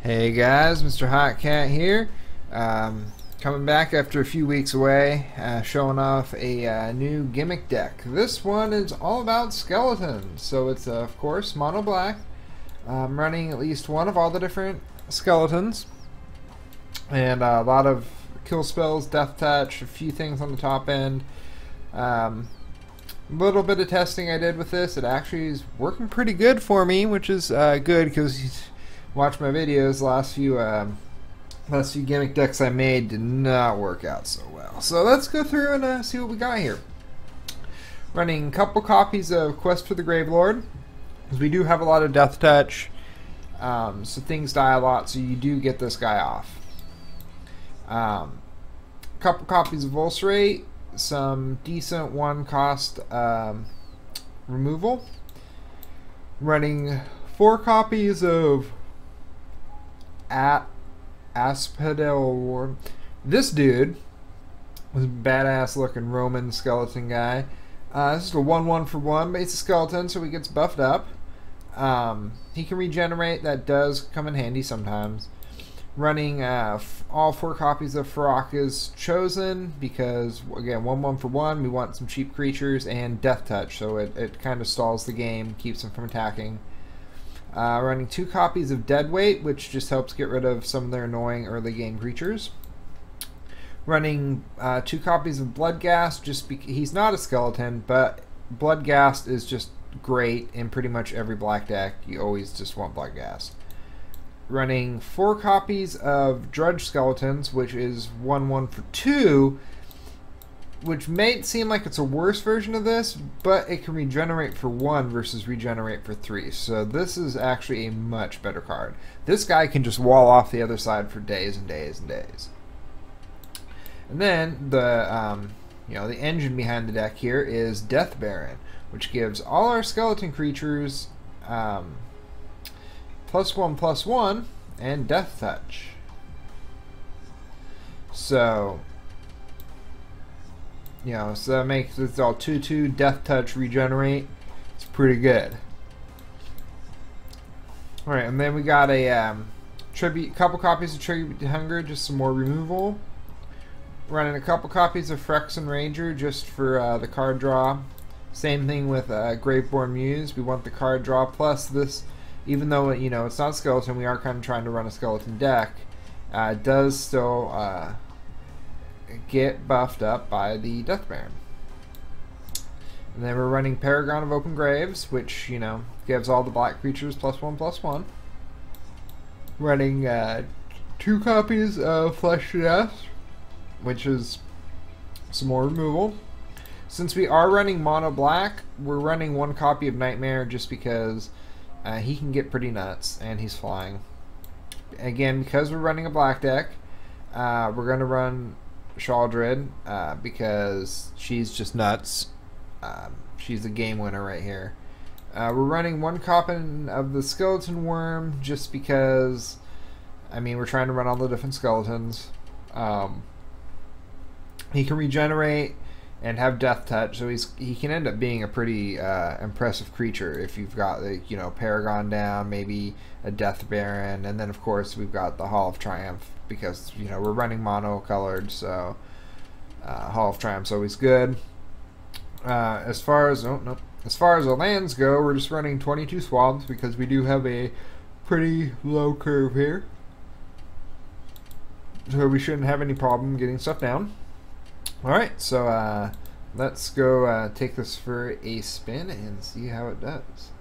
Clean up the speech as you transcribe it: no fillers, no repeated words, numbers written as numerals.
Hey guys, Mr. Hot Cat here. Coming back after a few weeks away, showing off a new gimmick deck. This one is all about skeletons, so it's of course mono black. I'm running at least one of all the different skeletons, and a lot of kill spells, death touch, a few things on the top end. A little bit of testing I did with this. It actually is working pretty good for me, which is good because watch my videos. Last few gimmick decks I made did not work out so well. So let's go through and see what we got here. Running a couple copies of Quest for the Gravelord, because we do have a lot of death touch, so things die a lot, so you do get this guy off. Couple copies of Ulcerate, some decent one-cost removal. Running 4 copies of Asphodel War. This dude was a badass looking Roman skeleton guy. This is a 1/1 for 1, but he's a skeleton, so he gets buffed up. He can regenerate. That does come in handy sometimes. Running all 4 copies of Faraka's Chosen because, again, 1/1 for 1. We want some cheap creatures and death touch, so it kind of stalls the game, keeps him from attacking. Running 2 copies of Deadweight, which just helps get rid of some of their annoying early game creatures. Running 2 copies of Bloodghast, just because he's not a skeleton, but Bloodghast is just great in pretty much every black deck. You always just want Bloodghast. Running 4 copies of Drudge Skeletons, which is 1/1 for 2, which may seem like it's a worse version of this, but it can regenerate for 1 versus regenerate for 3. So this is actually a much better card. This guy can just wall off the other side for days and days and days. And then the the engine behind the deck here is Death Baron, which gives all our skeleton creatures +1/+1 and death touch. So so that makes it all 2/2 death touch regenerate. It's pretty good. Alright, and then we got a couple copies of Tribute to Hunger, just some more removal. Running a couple copies of Phyrexian Ranger just for the card draw. Same thing with Graveborn Muse. We want the card draw plus this, even though it's not a skeleton, we are kind of trying to run a skeleton deck. It does still get buffed up by the Death Baron. And then we're running Paragon of Open Graves, which gives all the black creatures +1/+1. Running 2 copies of Flesh to Death, which is some more removal. Since we are running mono black, we're running 1 copy of Nightmare just because he can get pretty nuts and he's flying. Again, because we're running a black deck, we're going to run Shaldred because she's just nuts. She's a game winner right here. We're running 1 copy of the Skeleton Worm just because, we're trying to run all the different skeletons. He can regenerate and have death touch, so he can end up being a pretty impressive creature if you've got the Paragon down, maybe a Death Baron, and then of course we've got the Hall of Triumph because we're running mono colored, so Hall of Triumph's always good. As far as the lands go, we're just running 22 swabs because we do have a pretty low curve here, so we shouldn't have any problem getting stuff down. Alright, so let's go take this for a spin and see how it does.